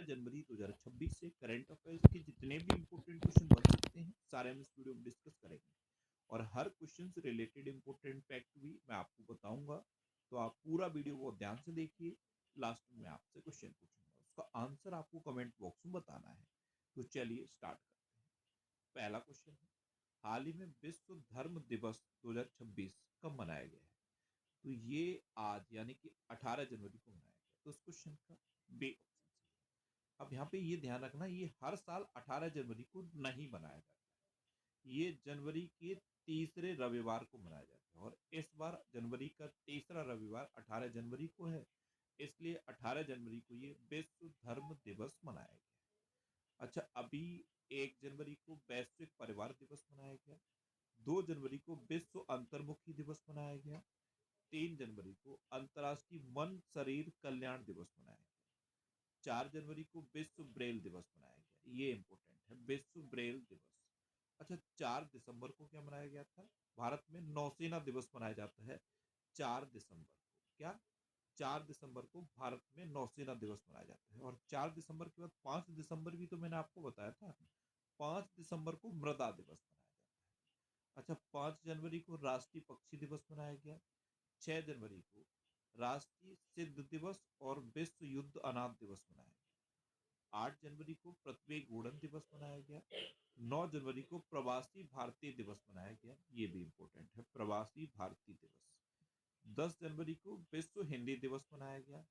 जनवरी 2026 से current affairs के जितने भी इंपॉर्टेंट क्वेश्चन बन सकते हैं सारे हम इस वीडियो में डिस्कस करेंगे। और हर क्वेश्चन से रिलेटेड इंपॉर्टेंट फैक्ट भी मैं आपको बताऊंगा। तो आप पूरा वीडियो को ध्यान से देखिए। लास्ट में मैं आपसे क्वेश्चन पूछूंगा, उसका आंसर आपको कमेंट बॉक्स में बताना है। तो चलिए स्टार्ट करते हैं। पहला क्वेश्चन है, हाल ही में विश्व धर्म दिवस 2026 कब मनाया गया है? तो ये आज यानी कि 18 जनवरी को मनाया गया। तो उस क्वेश्चन का बे ऑप्शन है। अब यहाँ पे ये ध्यान रखना, ये हर साल 18 जनवरी को नहीं मनाया जाता है। ये जनवरी के तीसरे रविवार को मनाया जाता है और इस बार जनवरी का तीसरा रविवार 18 जनवरी को है, इसलिए 18 जनवरी को ये विश्व धर्म दिवस मनाया गया। अच्छा, अभी 1 जनवरी को वैश्विक परिवार दिवस मनाया गया। 2 जनवरी को विश्व अंतर्मुखी दिवस मनाया गया। 3 जनवरी को अंतर्राष्ट्रीय मन शरीर कल्याण दिवस मनाया गया। 4 जनवरी को विश्व ब्रेल दिवस मनाया गया। ये इंपॉर्टेंट है, विश्व ब्रेल दिवस। अच्छा, 4 दिसंबर को क्या मनाया गया था? भारत में नौसेना दिवस मनाया जाता है 4 दिसंबर को। क्या? 4 दिसंबर को भारत में नौसेना दिवस मनाया जाता है। और 4 दिसंबर के बाद 5 दिसंबर भी तो मैंने आपको बताया था, 5 दिसंबर को मृदा दिवस मनाया जाता है। अच्छा, 5 जनवरी को राष्ट्रीय पक्षी दिवस मनाया गया। 6 जनवरी को राष्ट्रीय सिद्ध दिवस और विश्व युद्ध अनाथ दिवस मनाया गया। 8 जनवरी को पृथ्वी घूर्णन दिवस मनाया गया। 9 जनवरी को प्रवासी भारतीय दिवस मनाया गया। ये भी इंपॉर्टेंट है, प्रवासी भारतीय दिवस। 10 जनवरी को विश्व हिंदी दिवस मनाया गया।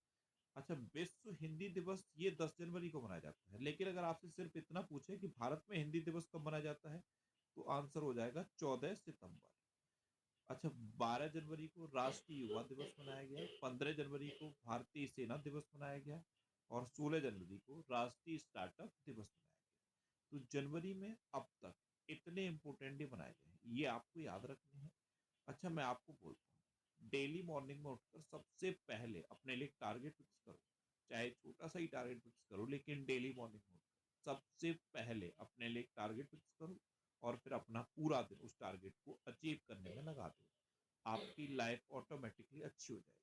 अच्छा, विश्व हिंदी दिवस ये 10 जनवरी को मनाया जाता है, लेकिन अगर आपसे सिर्फ इतना पूछे कि भारत में हिंदी दिवस कब मनाया जाता है, तो आंसर हो जाएगा 14 सितंबर। अच्छा, 12 जनवरी को राष्ट्रीय युवा दिवस मनाया गया। 15 जनवरी को भारतीय सेना दिवस मनाया गया। और 16 जनवरी को राष्ट्रीय स्टार्टअप दिवस मनाया गया। तो जनवरी में अब तक इतने इंपोर्टेंट डे मनाए गए हैं, ये आपको याद रखने हैं। अच्छा, मैं आपको बोलता हूँ, डेली मॉर्निंग में उठकर सबसे पहले अपने लिए टारगेट फिक्स करो। चाहे छोटा सा ही टारगेट फिक्स करो, लेकिन डेली मॉर्निंग में उठकर सबसे पहले अपने लिए टारगेट फिक्स करो और फिर अपना पूरा दिन उस टारगेट को अचीव करने में लगा दो। आपकी लाइफ ऑटोमेटिकली अच्छी हो जाएगी।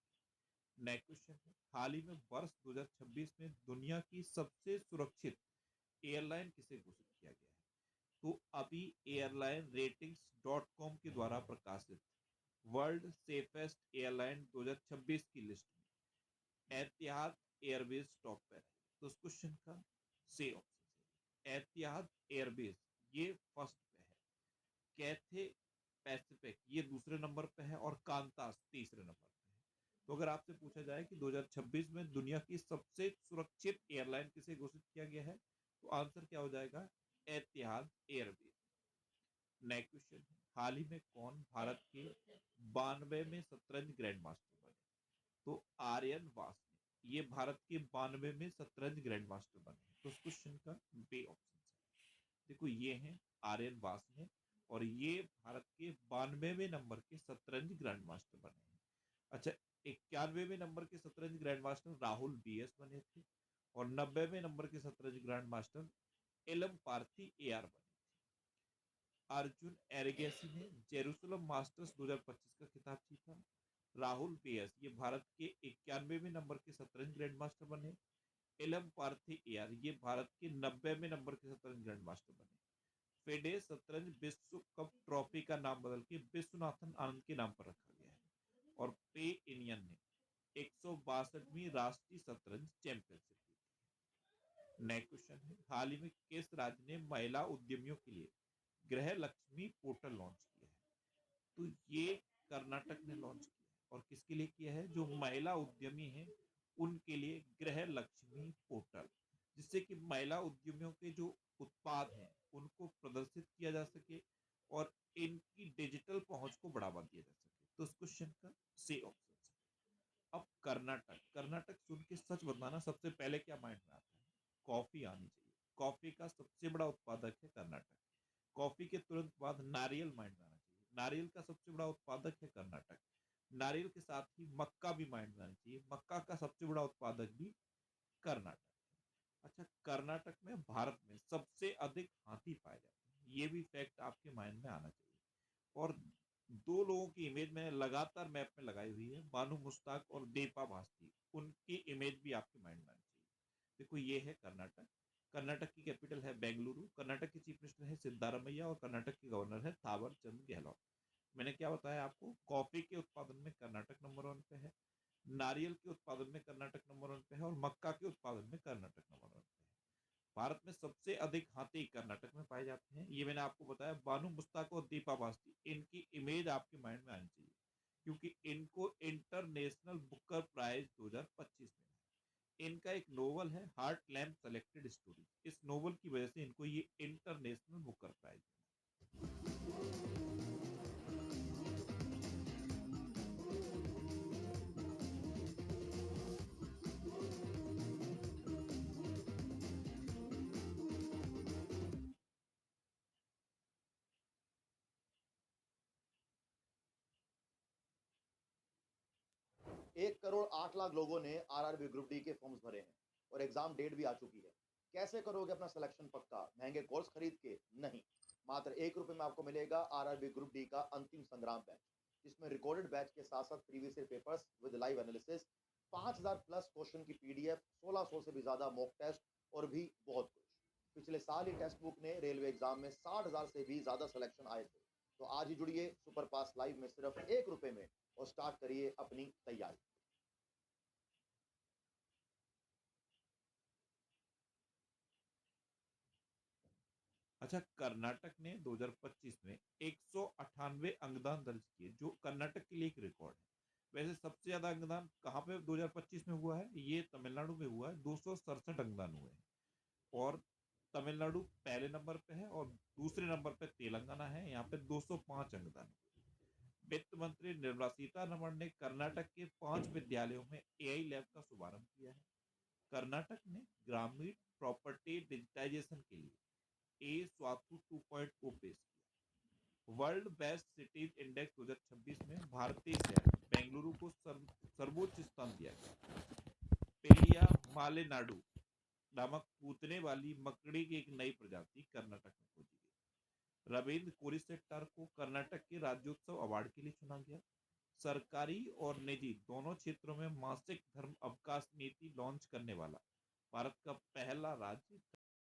नेक्स्ट क्वेश्चन है, हाल ही में वर्ष 2026 में दुनिया की सबसे सुरक्षित एयरलाइन किसे घोषित किया गया है? तो अभी एयरलाइन रेटिंग्स डॉट कॉम के द्वारा प्रकाशित वर्ल्ड सेफेस्ट एयरलाइन 2026 की लिस्ट में एतिहाद एयरवेज टॉप पर है। तो उस क्वेश्चन का से ऑप्शन है एतिहाद एयरवेज, ये फर्स्ट पे है। कैथे पैसिफिक ये दूसरे नंबर पे है और कांतास तीसरे नंबर पे है। तो अगर आपसे पूछा जाए कि 2026 में दुनिया की सबसे सुरक्षित एयरलाइन किसे घोषित किया गया है, तो आंसर क्या हो जाएगा? एतिहाद एयरवेज। नेक्स्ट क्वेश्चन है, हाल ही में कौन भारत के 92 में शतरंज ग्रैंड मास्टर बने? तो आर्यन वासने, ये भारत के 92 में शतरंज ग्रैंड मास्टर बने। तो उस क्वेश्चन का बे ऑप्शन है। देखो, ये हैं आर्यन वासने और ये भारत के 92वें नंबर के शतरंज ग्रैंड मास्टर बने हैं। अच्छा, 91वें नंबर के शतरंज ग्रैंड मास्टर राहुल बीएस बने थे और 90वें नंबर के शतरंज grandmaster Ilamparthi A R बने। अर्जुन एरिगेसी ने जेरूसलम मास्टर्स 2025 का खिताब जीता। राहुल पेयस ये भारत के 91वें नंबर के शतरंज ग्रैंड मास्टर बने। एलम पार्थी एआर ये भारत के 90वें नंबर के शतरंज ग्रैंड मास्टर बने। फेडे शतरंज विश्व कप ट्रॉफी का नाम बदल के विश्वनाथन आनंद के नाम पर रखा गया है। और पे इंडियन ने 162वीं राष्ट्रीय शतरंज चैंपियनशिप जीती। नेक्स्ट क्वेश्चन है, हाल ही में किस राज्य ने महिला उद्यमियों के लिए गृह लक्ष्मी पोर्टल लॉन्च किया है? तो ये कर्नाटक ने लॉन्च किया है। और किसके लिए किया है? जो महिला उद्यमी हैं उनके लिए गृह लक्ष्मी पोर्टल, जिससे कि महिला उद्यमियों के जो उत्पाद हैं उनको प्रदर्शित किया जा सके और इनकी डिजिटल पहुंच को बढ़ावा दिया जा सके। तो उस क्वेश्चन का सी ऑप्शन है। अब कर्नाटक, कर्नाटक सुन के सच बताना सबसे पहले क्या माइंड में आता है? कॉफी आनी चाहिए। कॉफी का सबसे बड़ा उत्पादक है कर्नाटक। कॉफी के तुरंत बाद नारियल माइंड में आना चाहिए। नारियल का सबसे बड़ा उत्पादक है कर्नाटक। नारियल के साथ ही मक्का भी माइंड में आना चाहिए। मक्का का सबसे बड़ा उत्पादक भी कर्नाटक है। अच्छा, कर्नाटक में भारत में सबसे अधिक हाथी पाए जाते हैं, ये भी फैक्ट आपके माइंड में आना चाहिए। और दो लोगों की इमेज मैंने लगातार मैप में लगाई हुई है, बानू मुश्ताक और दीपा भास्ती, उनकी इमेज भी आपके माइंड में आनी चाहिए। देखो ये है कर्नाटक। कर्नाटक की कैपिटल है बेंगलुरु। कर्नाटक के चीफ मिनिस्टर है सिद्धारमैया और कर्नाटक के गवर्नर है थावर चंद गहलोत। मैंने क्या बताया आपको, कॉफी के उत्पादन में कर्नाटक नंबर 1 पे है, नारियल के उत्पादन में कर्नाटक नंबर 1 पे है और मक्का के उत्पादन में कर्नाटक नंबर 1 पे है। भारत में सबसे अधिक हाथी कर्नाटक में पाए जाते हैं। ये मैंने आपको बताया। बानू मुस्ताक और दीपा बास्ती, इनकी इमेज आपके माइंड में आनी चाहिए क्योंकि इनको इंटरनेशनल बुकर प्राइज 2025 में इनका एक नोवेल है हार्ट लैम्प सेलेक्टेड स्टोरी, इस नोवेल की वजह से इनको ये इंटरनेशनल बुकर प्राइज मिला। 1 करोड़ 8 लाख लोगों ने आरआरबी ग्रुप डी के फॉर्म्स भरे हैं और एग्जाम डेट भी आ चुकी है। कैसे करोगे अपना सिलेक्शन पक्का? महंगे कोर्स खरीद के नहीं, मात्र 1 रुपए में आपको मिलेगा आरआरबी ग्रुप डी का अंतिम संग्राम बैच, जिसमें रिकॉर्डेड बैच के साथ साथ previous year papers with live analysis, 5000 plus question की पीडीएफ, 1600 से भी ज्यादा मॉक टेस्ट और भी बहुत कुछ। पिछले साल ही टेक्स्ट बुक ने रेलवे एग्जाम में 60,000 से भी ज्यादा सिलेक्शन आए थे। तो आज ही जुड़िए सुपर पास लाइव में सिर्फ 1 रुपए में और स्टार्ट करिए अपनी तैयारी। अच्छा, कर्नाटक ने 2025 में 198 अंगदान दर्ज किए, जो कर्नाटक के लिए एक रिकॉर्ड है। वैसे सबसे ज्यादा अंगदान कहाँ पे 2025 में हुआ है? ये तमिलनाडु में हुआ है, 267 अंगदान हुए हैं। और तमिलनाडु पहले नंबर पे है और दूसरे नंबर पे तेलंगाना है, यहाँ पे 205 अंगदान। वित्त मंत्री निर्मला सीतारमण ने कर्नाटक के 5 विद्यालयों में एआई लैब का शुभारंभ किया है। कर्नाटक ने ग्रामीण प्रॉपर्टी डिजिटाइजेशन के लिए ए स्वाथु 2.0 पेश किया। वर्ल्ड बेस्ट सिटीज इंडेक्स 2026 में भारतीय शहर बेंगलुरु को सर्वोच्च स्थान दिया गया। पेलिया मालेनाडु नामक कूदने वाली मकड़ी की एक नई प्रजाति कर्नाटक में खोजी गई। रविंद्र कोरिसेट्टार को कर्नाटक के राज्योत्सव अवार्ड के लिए चुना गया। सरकारी और निजी दोनों क्षेत्रों में मासिक धर्म अवकाश नीति लॉन्च करने वाला भारत का पहला राज्य